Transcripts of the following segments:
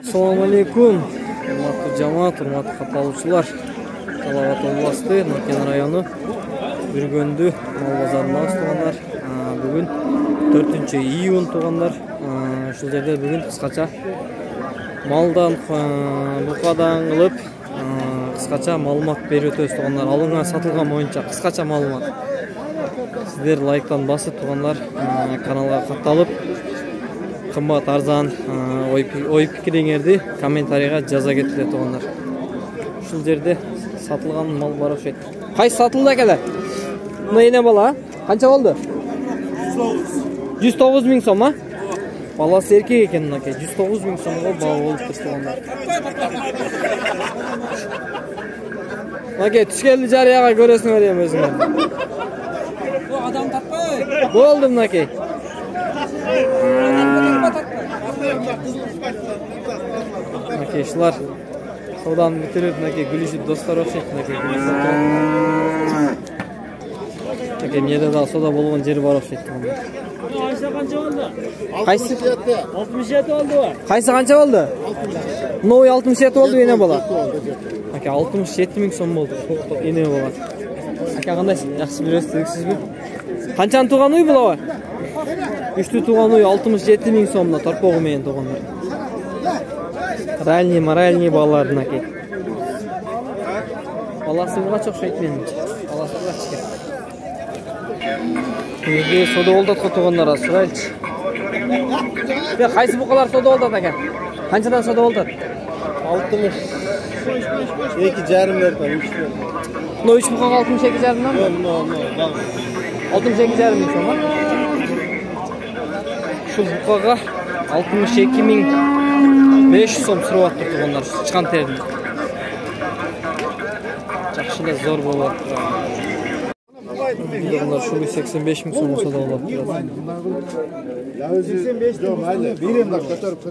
Assalamu alaikum. Hurmatlı cemaat, hurmatlı katılımcılar. Talavat областы, Наркен району, Бүргөнді мал базарында тугандар. Бүгін 4-июнь тугандар. Ушул жерде бүгүн кыскача малдан букадан кылып кыскача маалымат берип өтөбүз тугандар. Алынган сатылган боюнча кыскача маалымат. Сиздер лайктан басып тугандар, каналга катталып, кымбат арзан ой пикириңерди комментарийга жаза кетилет тугандар. Ушул жерде сатылган мал бар окшойт. Кайсы сатылды экелер? Мына эне бала канча болду? 109 000 сом, а? Баласы эркек экен мынакей. 109 000 сомго бала болуп тугандар. Мынакей түшкенди жарыяга көрөсүңөр эми өзүңөр. Бу адам таппай. Болду мынакей. Мынакей ушулар содан бүтүрүп мынакей гүлүшүп достор окшойт мынакей. Мынакей мээде дагы сода болгон жери бар окшойт. Кайсы канча болду? Кайсы? 67 болду. Кайсы канча болду? Новый 67 болду эне бала. Ака 67 000 сом болду. Эне бала. Ака кандай жакшы билесизби? Канчаны тууган уй булабы? 3 тууган уй 67 000 сомдо торпогу менен туугандар. Ральный, моральный балалар мынакей. Баласы буга окшойт менимче. Баласы буга чек. Үйде сода болдатқа туғандар асырайлчы. Қайсы бұқалар сода болдат екен? Қаншадан сода болдат? 60. 2,5 берді. Мына 3 бұқаға 62,5-дан ба? 62,5 мың сом, а? Шул бұқаға 62,500 сом сұрап аттыр туғандар. Шыққан тердің. Жақшылы зор болып аттыр. Bunlar şunu 85 000 sonu soda oldu. 85 yok mayli. Biriyim de kötörüp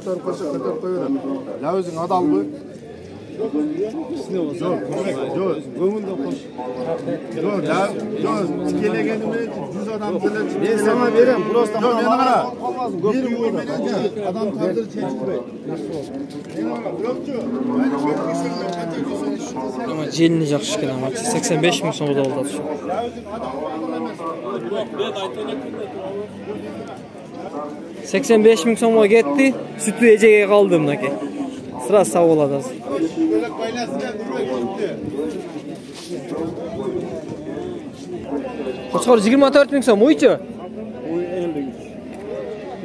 koyuyorum. La özün adal bu. Yok, gömünde koş. Yok, tikelegenimi 100 adam böyle. Ben sana vereyim, prosta bana bana. Bir burada. Adam kaldır çekti. Ama jelini жақсы екен ama 85 000 soda oldu. 85 000 somga ketdi, sütü ejege kaldı mınaki. Sıra sağ oladı. Koçkor 24 000 som, uyçu?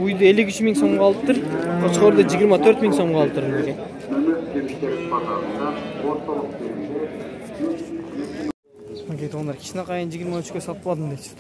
Uydu 53 000 som kalıptır. Koçkorda 24 000 som kalıptır mınaki. Мынакей туугандар кичине кайын 23-кө сатып алдым дейчи.